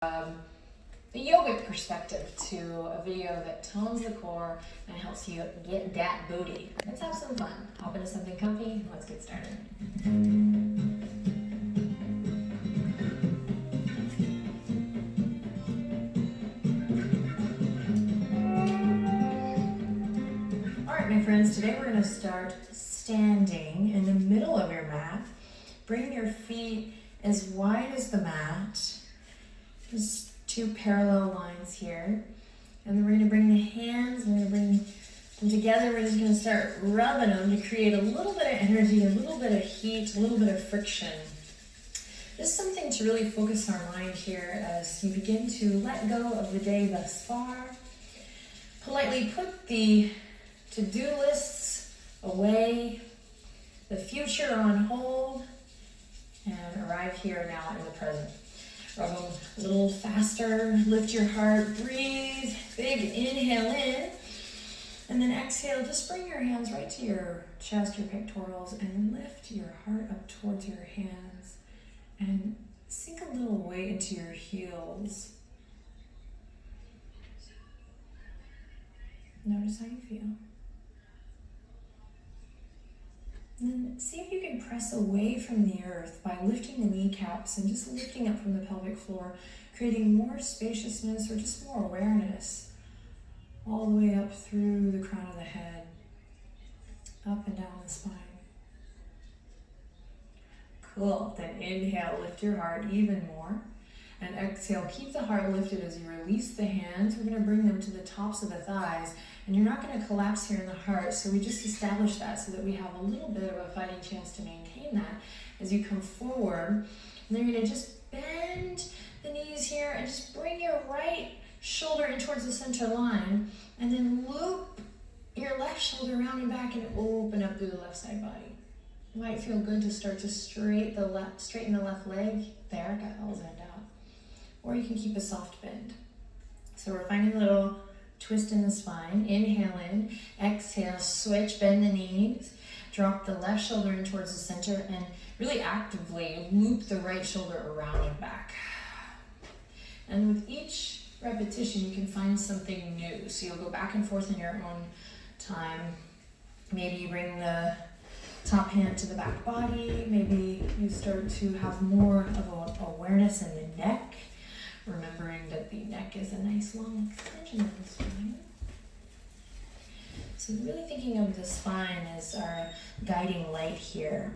a yogic perspective to a video that tones the core and helps you get that booty. Let's have some fun. Hop into something comfy and let's get started. Alright my friends, today we're going to start standing in the middle of your mat. Bring your feet as wide as the mat. Just two parallel lines here. And then we're going to bring the hands, we're going to bring them together. We're just going to start rubbing them to create a little bit of energy, a little bit of heat, a little bit of friction. Just something to really focus our mind here as you begin to let go of the day thus far. Politely put the to-do lists away, the future on hold, and arrive here now in the present. Rub them a little faster, lift your heart, breathe, big inhale in, and then exhale, just bring your hands right to your chest, your pectorals, and lift your heart up towards your hands, and sink a little weight into your heels. Notice how you feel. And then see if you can press away from the earth by lifting the kneecaps and just lifting up from the pelvic floor, creating more spaciousness or just more awareness all the way up through the crown of the head, up and down the spine. Cool. Then inhale, lift your heart even more. And exhale, keep the heart lifted as you release the hands. We're going to bring them to the tops of the thighs. And you're not going to collapse here in the heart, so we just established that so that we have a little bit of a fighting chance to maintain that as you come forward. And then you're going to just bend the knees here and just bring your right shoulder in towards the center line. And then loop your left shoulder around and back and open up through the left side body. It might feel good to start to straighten the left leg. There, got elbows end out. Or you can keep a soft bend. So we're finding a little twist in the spine. Inhale in, exhale, switch, bend the knees, drop the left shoulder in towards the center, and really actively loop the right shoulder around and back. And with each repetition, you can find something new. So you'll go back and forth in your own time. Maybe you bring the top hand to the back body. Maybe you start to have more of an awareness in the neck, remembering that the neck is a nice long extension of the spine. So really thinking of the spine as our guiding light here.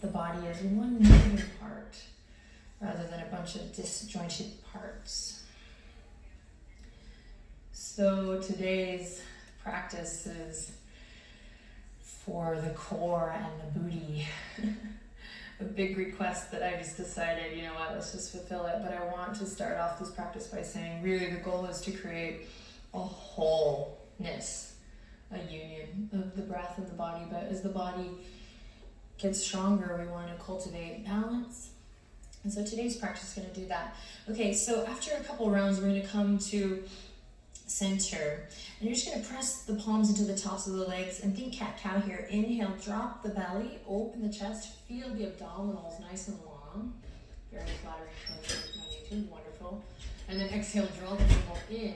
The body is one moving part rather than a bunch of disjointed parts. So today's practice is for the core and the booty. A big request that I just decided, you know what, let's just fulfill it. But I want to start off this practice by saying really the goal is to create a wholeness, a union of the breath and the body. But as the body gets stronger, we want to cultivate balance. And so today's practice is going to do that. Okay, so after a couple rounds, we're going to come to center. And you're just going to press the palms into the tops of the legs and think cat-cow here. Inhale, drop the belly, open the chest, feel the abdominals nice and long. Very flattering pose on YouTube, wonderful. And then exhale, draw the navel in,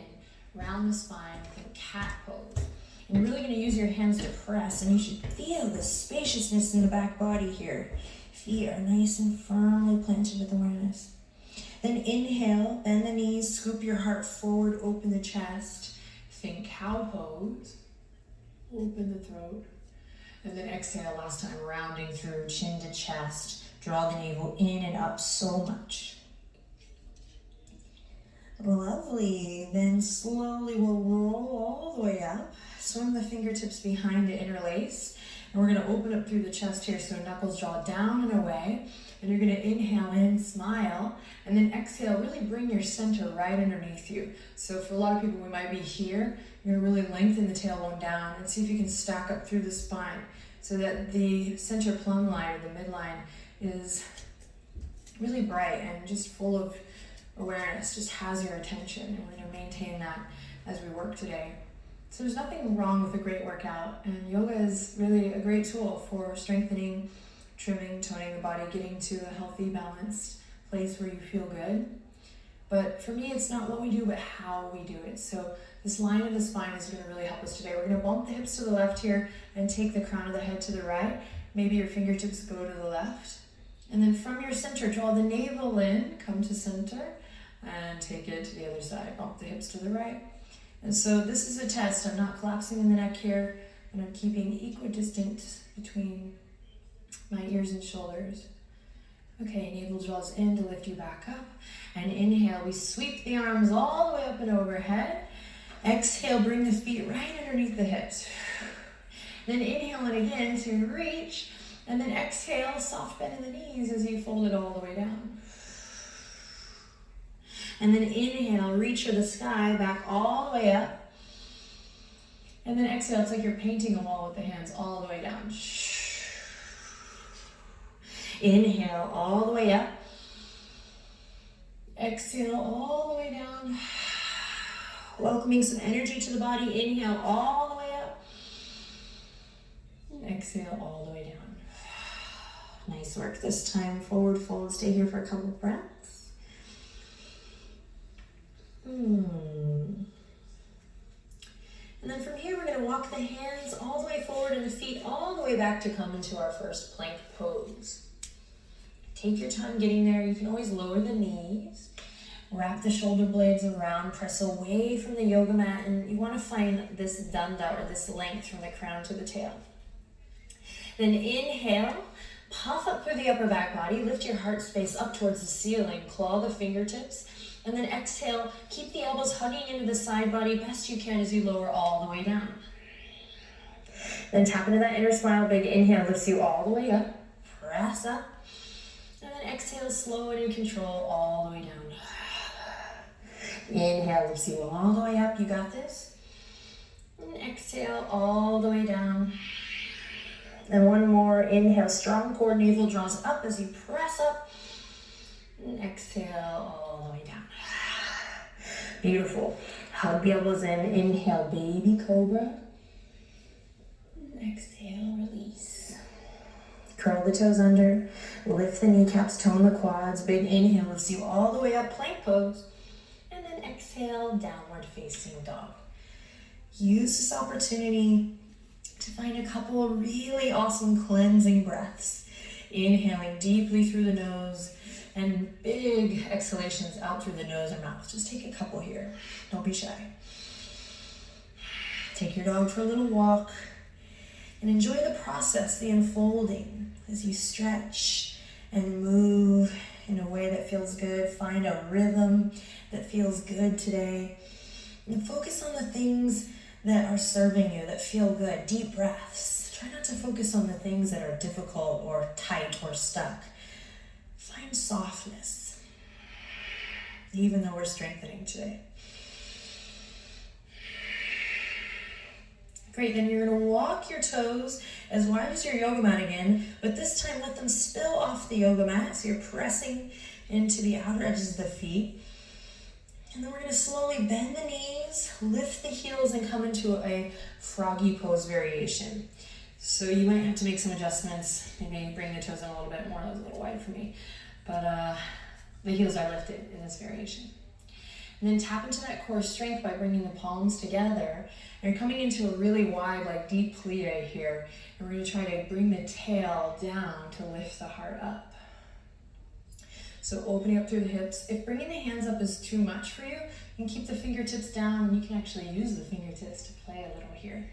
round the spine, think cat pose. And you're really going to use your hands to press, and you should feel the spaciousness in the back body here. Feet are nice and firmly planted with awareness. Then inhale, bend the knees, scoop your heart forward, open the chest. Think cow pose, open the throat. And then exhale, last time, rounding through chin to chest. Draw the navel in and up so much. Lovely. Then slowly we'll roll all the way up. Swing the fingertips behind to interlace. And we're going to open up through the chest here, so knuckles draw down and away. And you're going to inhale in, smile, and then exhale, really bring your center right underneath you. So for a lot of people, we might be here. You're going to really lengthen the tailbone down and see if you can stack up through the spine so that the center plumb line or the midline is really bright and just full of awareness, just has your attention. And we're going to maintain that as we work today. So there's nothing wrong with a great workout, and yoga is really a great tool for strengthening, trimming, toning the body, getting to a healthy, balanced place where you feel good. But for me, it's not what we do, but how we do it. So this line of the spine is going to really help us today. We're going to bump the hips to the left here and take the crown of the head to the right. Maybe your fingertips go to the left. And then from your center, draw the navel in, come to center, and take it to the other side. Bump the hips to the right. And so this is a test. I'm not collapsing in the neck here, but I'm keeping equidistant between my ears and shoulders. Okay, navel draws in to lift you back up. And inhale, we sweep the arms all the way up and overhead. Exhale, bring the feet right underneath the hips. Then inhale it again to reach. And then exhale, soft bend in the knees as you fold it all the way down. And then inhale, reach for the sky, back all the way up. And then exhale, it's like you're painting a wall with the hands all the way down. Inhale all the way up. Exhale all the way down. Welcoming some energy to the body. Inhale all the way up. And exhale all the way down. Nice work this time. Forward fold. Stay here for a couple breaths. And then from here, we're going to walk the hands all the way forward and the feet all the way back to come into our first plank pose. Take your time getting there. You can always lower the knees. Wrap the shoulder blades around. Press away from the yoga mat. And you want to find this danda, or this length from the crown to the tail. Then inhale. Puff up through the upper back body. Lift your heart space up towards the ceiling. Claw the fingertips. And then exhale. Keep the elbows hugging into the side body best you can as you lower all the way down. Then tap into that inner smile. Big inhale lifts you all the way up. Press up. And then exhale, slow and in control, all the way down. Inhale lifts you all the way up. You got this. And exhale all the way down. And one more. Inhale, strong core, navel draws up as you press up. And exhale all the way down. Beautiful. Hug the elbows in. Inhale, baby cobra. And exhale, release. Curl the toes under. Lift the kneecaps, tone the quads. Big inhale lifts you all the way up, plank pose. And then exhale, downward facing dog. Use this opportunity to find a couple of really awesome cleansing breaths. Inhaling deeply through the nose and big exhalations out through the nose or mouth. Just take a couple here. Don't be shy. Take your dog for a little walk and enjoy the process, the unfolding, as you stretch and move in a way that feels good. Find a rhythm that feels good today. And focus on the things that are serving you, that feel good. Deep breaths. Try not to focus on the things that are difficult or tight or stuck. Find softness, even though we're strengthening today. Great, then you're going to walk your toes as wide as your yoga mat again, but this time let them spill off the yoga mat, so you're pressing into the outer edges of the feet. And then we're going to slowly bend the knees, lift the heels, and come into a froggy pose variation. So you might have to make some adjustments, maybe bring the toes in a little bit more. That was a little wide for me, but the heels are lifted in this variation. And then tap into that core strength by bringing the palms together. And you're coming into a really wide, like deep plie here. And we're going to try to bring the tail down to lift the heart up. So opening up through the hips. If bringing the hands up is too much for you, you can keep the fingertips down, and you can actually use the fingertips to play a little here.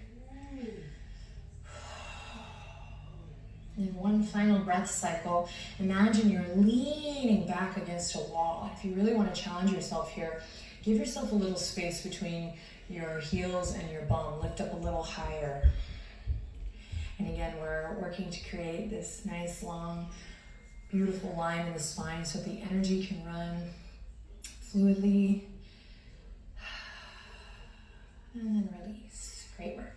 And one final breath cycle. Imagine you're leaning back against a wall. If you really want to challenge yourself here, give yourself a little space between your heels and your bum. Lift up a little higher. And again, we're working to create this nice, long, beautiful line in the spine so the energy can run fluidly. And then release. Great work.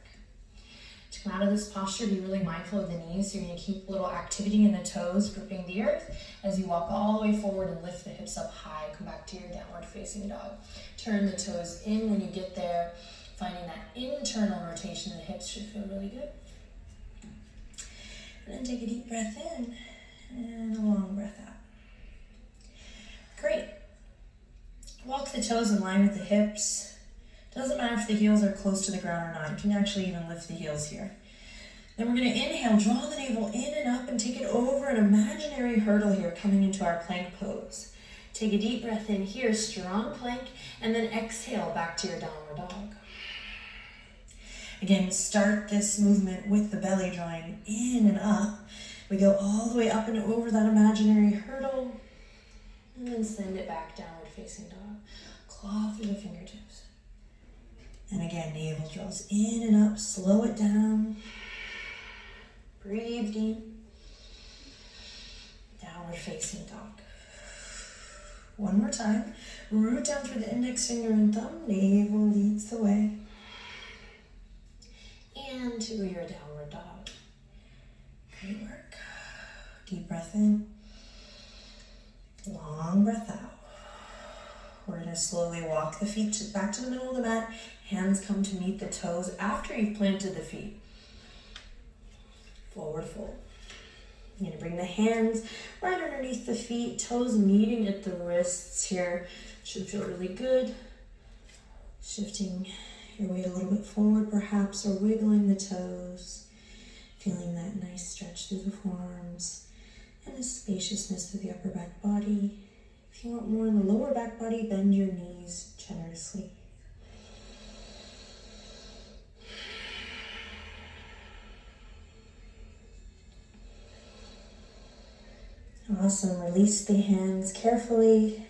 To come out of this posture, be really mindful of the knees. So you're going to keep a little activity in the toes, gripping the earth as you walk all the way forward and lift the hips up high. Come back to your downward facing dog. Turn the toes in when you get there, finding that internal rotation of the hips should feel really good. And then take a deep breath in and a long breath out. Great. Walk the toes in line with the hips. Doesn't matter if the heels are close to the ground or not. You can actually even lift the heels here. Then we're going to inhale, draw the navel in and up and take it over an imaginary hurdle here, coming into our plank pose. Take a deep breath in here, strong plank, and then exhale back to your downward dog. Again, start this movement with the belly drawing in and up. We go all the way up and over that imaginary hurdle, and then send it back, downward facing dog. Claw through the fingertips. And again, navel draws in and up, slow it down. Breathe deep. Downward facing dog. One more time. Root down through the index finger and thumb. Navel leads the way. And to your downward dog. Great work. Deep breath in. Long breath out. We're going to slowly walk the feet back to the middle of the mat. Hands come to meet the toes after you've planted the feet. Forward fold. You're going to bring the hands right underneath the feet, toes meeting at the wrists here. Should feel really good. Shifting your weight a little bit forward perhaps, or wiggling the toes. Feeling that nice stretch through the forearms and the spaciousness through the upper back body. If you want more in the lower back body, bend your knees generously. Awesome. Release the hands carefully.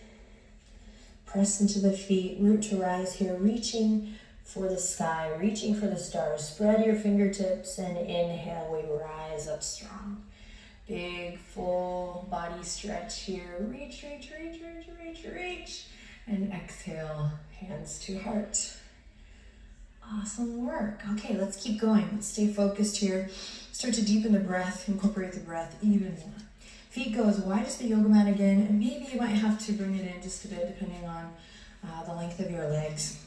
Press into the feet. Root to rise here. Reaching for the sky. Reaching for the stars. Spread your fingertips and inhale. We rise up strong. Big full body stretch here. Reach, reach, reach, reach, reach, reach. And exhale. Hands to heart. Awesome work. Okay, let's keep going. Let's stay focused here. Start to deepen the breath. Incorporate the breath even more. Feet go as wide as the yoga mat again, and maybe you might have to bring it in just a bit depending on the length of your legs.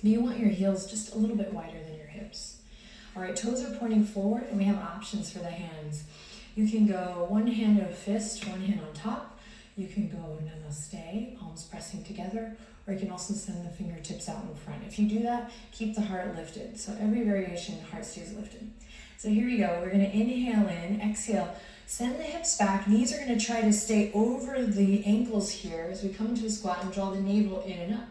But you want your heels just a little bit wider than your hips. All right, toes are pointing forward, and we have options for the hands. You can go one hand of fist, one hand on top. You can go namaste, palms pressing together, or you can also send the fingertips out in front. If you do that, keep the heart lifted. So every variation, the heart stays lifted. So here we go. We're going to inhale in, exhale. Send the hips back. Knees are going to try to stay over the ankles here as we come into a squat and draw the navel in and up.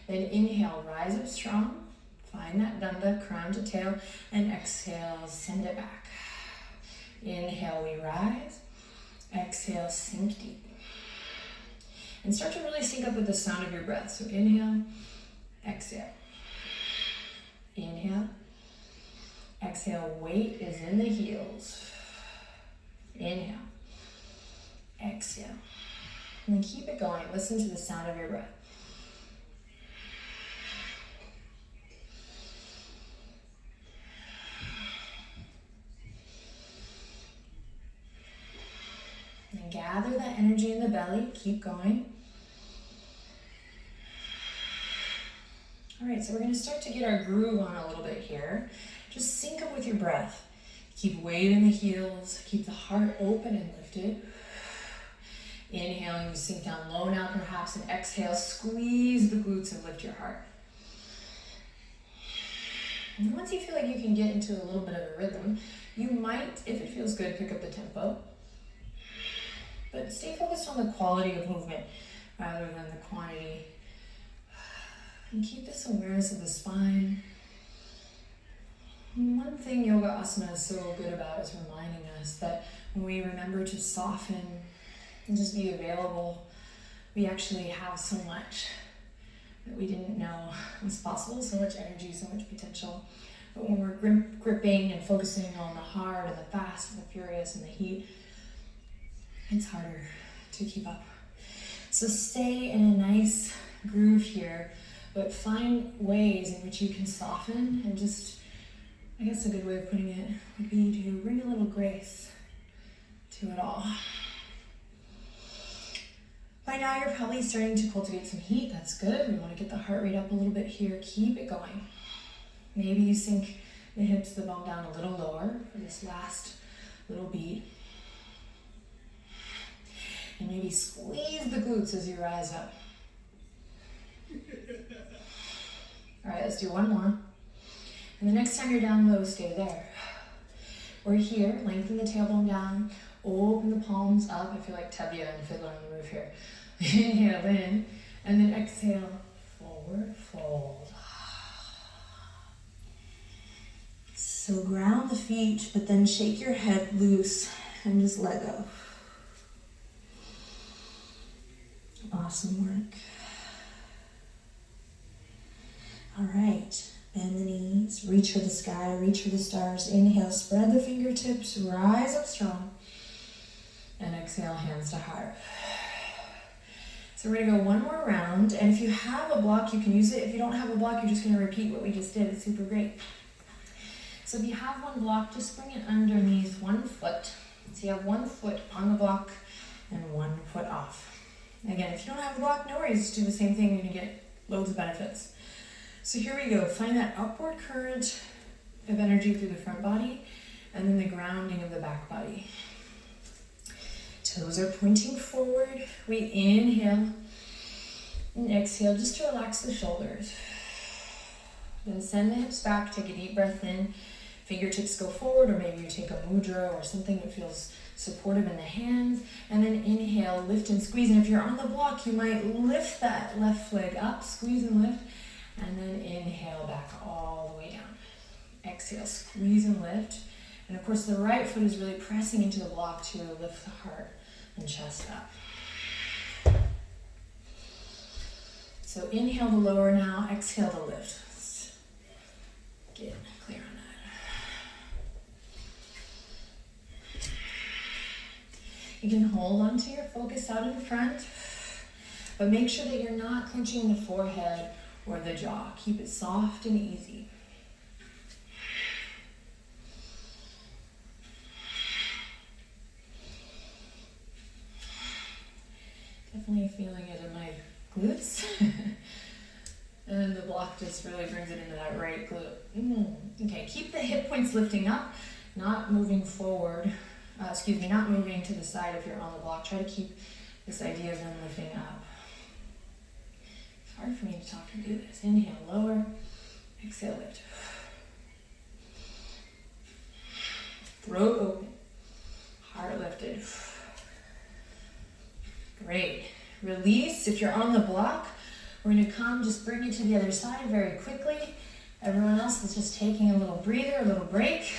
Then inhale, rise up strong. Find that danda, crown to tail. And exhale, send it back. Inhale, we rise. Exhale, sink deep. And start to really sync up with the sound of your breath. So inhale, exhale. Inhale. Exhale, weight is in the heels. Inhale, exhale, and then keep it going. Listen to the sound of your breath. And gather that energy in the belly. Keep going. All right, so we're going to start to get our groove on a little bit here. Just sync up with your breath. Keep weight in the heels. Keep the heart open and lifted. Inhaling, you sink down low now perhaps, and exhale, squeeze the glutes and lift your heart. And once you feel like you can get into a little bit of a rhythm, you might, if it feels good, pick up the tempo. But stay focused on the quality of movement rather than the quantity. And keep this awareness of the spine. One thing yoga asana is so good about is reminding us that when we remember to soften and just be available, we actually have so much that we didn't know was possible, so much energy, so much potential. But when we're gripping and focusing on the hard and the fast and the furious and the heat, it's harder to keep up. So stay in a nice groove here, but find ways in which you can soften and just, I guess a good way of putting it would be to bring a little grace to it all. By now you're probably starting to cultivate some heat. That's good. We want to get the heart rate up a little bit here. Keep it going. Maybe you sink the hips, the bum down a little lower for this last little beat. And maybe squeeze the glutes as you rise up. Let's do one more. And the next time you're down low, stay there. We're here, lengthen the tailbone down, open the palms up. I feel like Tevye and Fiddler on the Roof here. Inhale in, and then exhale, forward fold. So ground the feet, but then shake your head loose and just let go. Awesome work. All right, bend the knees, reach for the sky, reach for the stars. Inhale, spread the fingertips, rise up strong. And exhale, hands to heart. So we're gonna go one more round, and if you have a block, you can use it. If you don't have a block, you're just gonna repeat what we just did. It's super great. So if you have one block, just bring it underneath one foot. So you have one foot on the block and one foot off. Again, if you don't have a block, no worries, just do the same thing and you get loads of benefits. So here we go, find that upward current of energy through the front body and then the grounding of the back body. Toes are pointing forward. We inhale and exhale just to relax the shoulders. Then send the hips back, take a deep breath in. Fingertips go forward, or maybe you take a mudra or something that feels supportive in the hands. And then inhale, lift and squeeze. And if you're on the block, you might lift that left leg up, squeeze and lift. And then inhale back all the way down. Exhale, squeeze and lift. And of course, the right foot is really pressing into the block to lift the heart and chest up. So inhale to lower now, exhale to lift. Let's get clear on that. You can hold onto your focus out in front, but make sure that you're not clenching the forehead or the jaw. Keep it soft and easy. Definitely feeling it in my glutes. And the block just really brings it into that right glute. Okay, keep the hip points lifting up, not moving forward. Not moving to the side if you're on the block. Try to keep this idea of them lifting up. It's hard for me to talk and do this. Inhale, lower. Exhale, lift. Throat open. Heart lifted. Great. Release. If you're on the block, we're going to come, just bring it to the other side very quickly. Everyone else is just taking a little breather, a little break.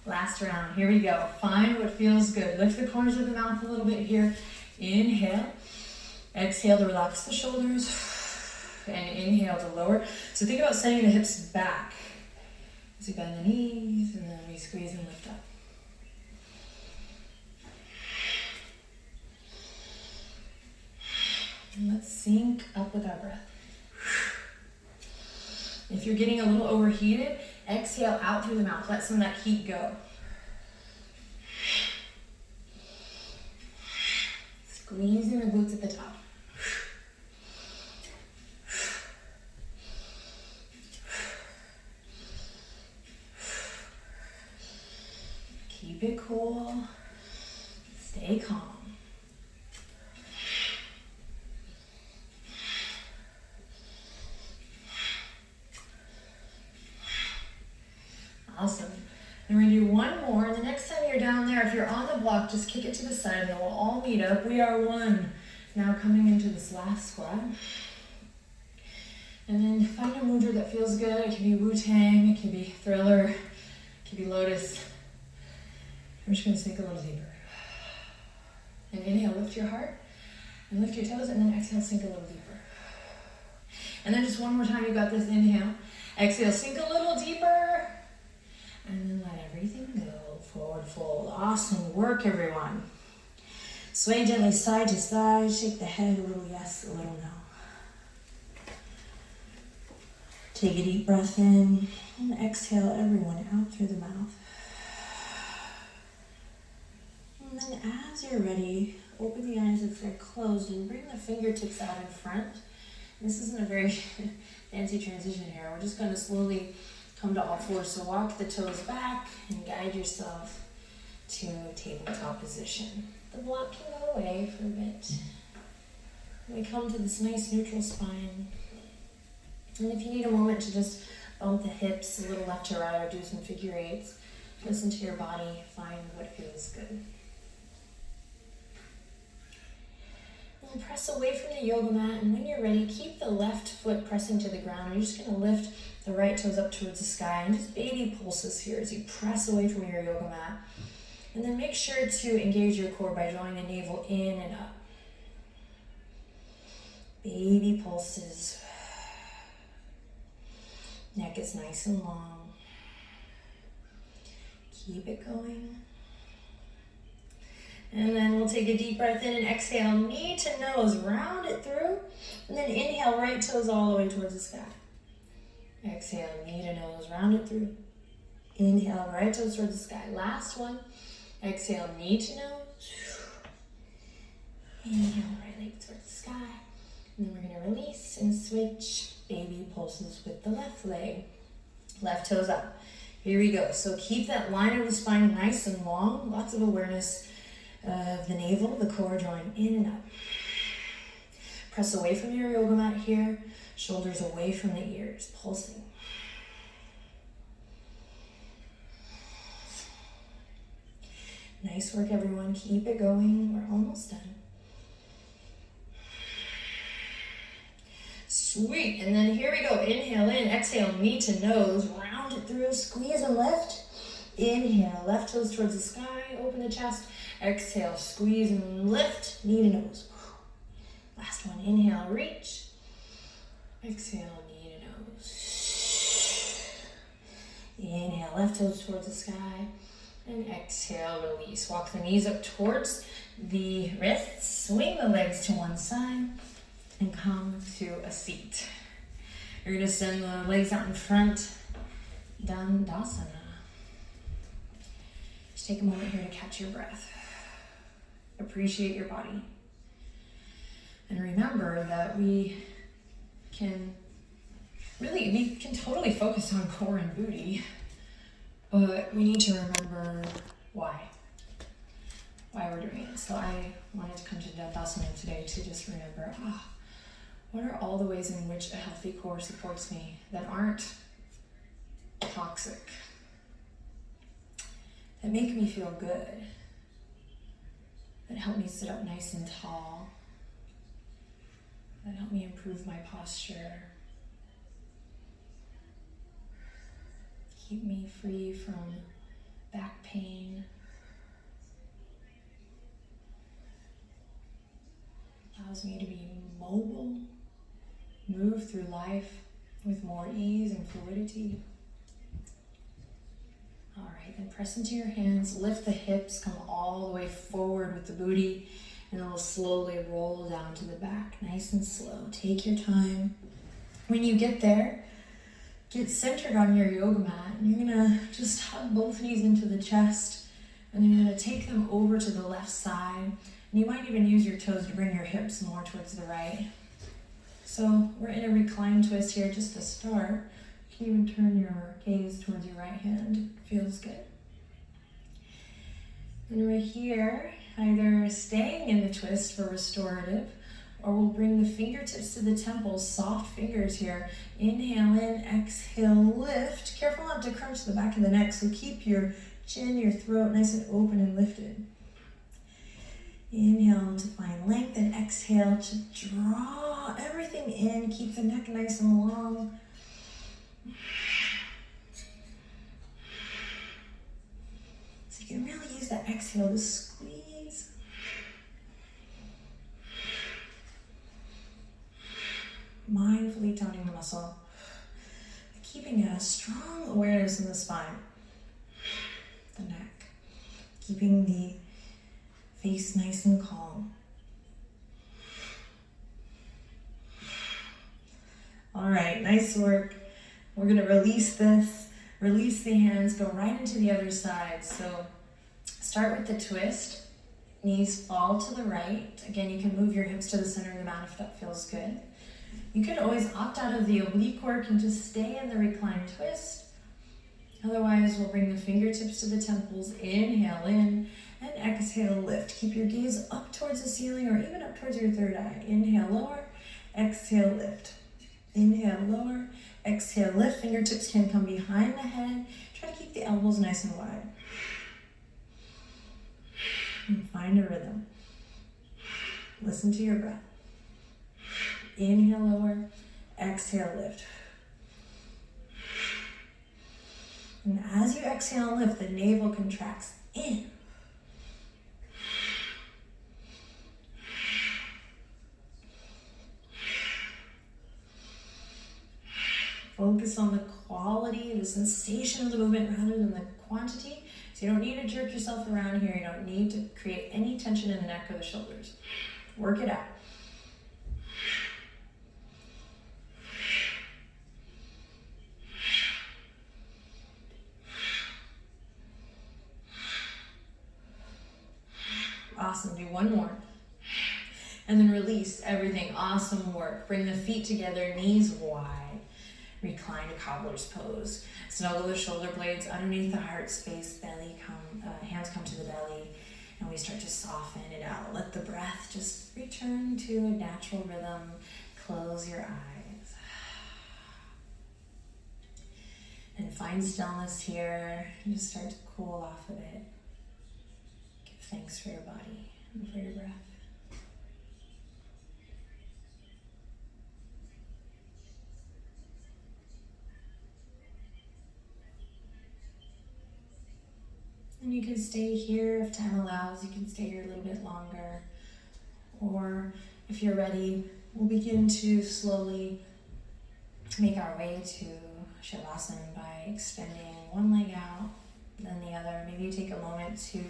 Last round, here we go. Find what feels good. Lift the corners of the mouth a little bit here. Inhale. Exhale to relax the shoulders. And inhale to lower. So think about sending the hips back. As we bend the knees and then we squeeze and lift up. And let's sync up with our breath. If you're getting a little overheated, exhale out through the mouth. Let some of that heat go. Squeezing the glutes at the top. Keep it cool. Stay calm. Awesome. Then we're going to do one more. And the next time you're down there, if you're on the block, just kick it to the side and then we'll all meet up. We are one. Now coming into this last squat. And then find a mudra that feels good. It can be Wu-Tang, it can be Thriller, it can be Lotus. I'm just going to sink a little deeper. And inhale, lift your heart and lift your toes, and then exhale, sink a little deeper. And then just one more time, you got this. Inhale, exhale, sink a little deeper. And then let everything go. Forward fold. Awesome work, everyone. Sway gently side to side. Shake the head a little yes, a little no. Take a deep breath in and exhale everyone out through the mouth. And then as you're ready, open the eyes if they're closed and bring the fingertips out in front. This isn't a very fancy transition here. We're just going to slowly come to all fours. So walk the toes back and guide yourself to tabletop position. The block can go away for a bit. We come to this nice neutral spine. And if you need a moment to just bump the hips a little left to right or do some figure eights, listen to your body, find what feels good. And press away from the yoga mat, and when you're ready, keep the left foot pressing to the ground. You're just going to lift the right toes up towards the sky and just baby pulses here as you press away from your yoga mat. And then make sure to engage your core by drawing the navel in and up. Baby pulses. Neck is nice and long. Keep it going. And then we'll take a deep breath in and exhale, knee to nose, round it through. And then inhale, right toes all the way towards the sky. Exhale, knee to nose, round it through. Inhale, right toes towards the sky. Last one. Exhale, knee to nose. Inhale, right leg towards the sky. And then we're going to release and switch baby pulses with the left leg. Left toes up. Here we go. So keep that line of the spine nice and long. Lots of awareness of the navel, the core drawing in and up. Press away from your yoga mat here. Shoulders away from the ears. Pulsing. Nice work, everyone. Keep it going. We're almost done. Sweet. And then here we go. Inhale in, exhale, knee to nose. Round it through, squeeze and lift. Inhale, left toes towards the sky. Open the chest. Exhale, squeeze and lift. Knee to nose. Last one. Inhale, reach. Exhale, knee to nose. Inhale, left toes towards the sky. And exhale, release. Walk the knees up towards the wrists. Swing the legs to one side. And come to a seat. You're going to send the legs out in front. Dandasana. Just take a moment here to catch your breath. Appreciate your body. And remember that we can totally focus on core and booty, but we need to remember why we're doing it. So I wanted to come to Dandasana today to just remember, what are all the ways in which a healthy core supports me that aren't toxic, that make me feel good, that help me sit up nice and tall, that help me improve my posture, keep me free from back pain, allows me to be mobile, move through life with more ease and fluidity. All right, then press into your hands, lift the hips, come all the way forward with the booty, and then we'll slowly roll down to the back, nice and slow. Take your time. When you get there, get centered on your yoga mat, and you're gonna just hug both knees into the chest, and then you're gonna take them over to the left side, and you might even use your toes to bring your hips more towards the right. So we're in a recline twist here just to start. You can even turn your gaze towards your right hand. Feels good. And right here, either staying in the twist for restorative, or we'll bring the fingertips to the temples, soft fingers here. Inhale in, exhale, lift. Careful not to crunch the back of the neck, so keep your chin, your throat nice and open and lifted. Inhale to find length and exhale to draw everything in. Keep the neck nice and long. So you can really use that exhale to squeeze. Mindfully toning the muscle. Keeping a strong awareness in the spine, the neck. Keeping the face nice and calm. All right, nice work. We're gonna release this, release the hands, go right into the other side. So start with the twist, knees fall to the right. Again, you can move your hips to the center of the mat if that feels good. You could always opt out of the oblique work and just stay in the recline twist. Otherwise, we'll bring the fingertips to the temples, inhale in, and exhale, lift. Keep your gaze up towards the ceiling or even up towards your third eye. Inhale, lower, exhale, lift. Inhale, lower. Exhale, lift. Fingertips can come behind the head. Try to keep the elbows nice and wide. And find a rhythm. Listen to your breath. Inhale, lower. Exhale, lift. And as you exhale and lift, the navel contracts in. Focus on the quality, the sensation of the movement rather than the quantity. So you don't need to jerk yourself around here. You don't need to create any tension in the neck or the shoulders. Work it out. Awesome, do one more. And then release everything, awesome work. Bring the feet together, knees wide. Recline to cobbler's pose. Snuggle the shoulder blades underneath the heart space, belly hands come to the belly, and we start to soften it out. Let the breath just return to a natural rhythm. Close your eyes. And find stillness here, and just start to cool off a bit. Give thanks for your body and for your breath. And you can stay here if time allows. You can stay here a little bit longer. Or if you're ready, we'll begin to slowly make our way to Shavasana by extending one leg out, then the other. Maybe you take a moment to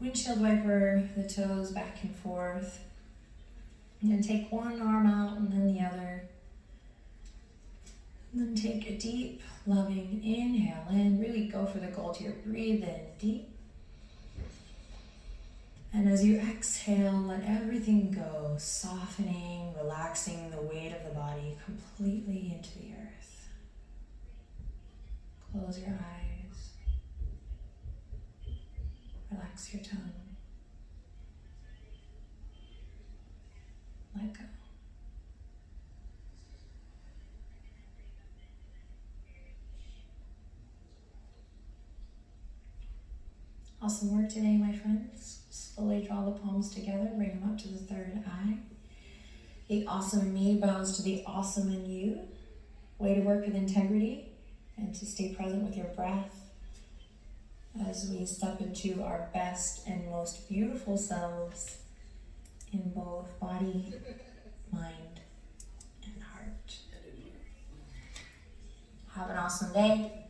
windshield wiper the toes back and forth. And then take one arm out and then the other. And then take a deep, loving inhale in. Really go for the gold here. Breathe in deep. And as you exhale, let everything go, softening, relaxing the weight of the body completely into the earth. Close your eyes. Relax your tongue. Let go. Awesome work today, my friends. Slowly draw the palms together, bring them up to the third eye. The awesome in me bows to the awesome in you. Way to work with integrity and to stay present with your breath as we step into our best and most beautiful selves in both body, mind, and heart. Have an awesome day.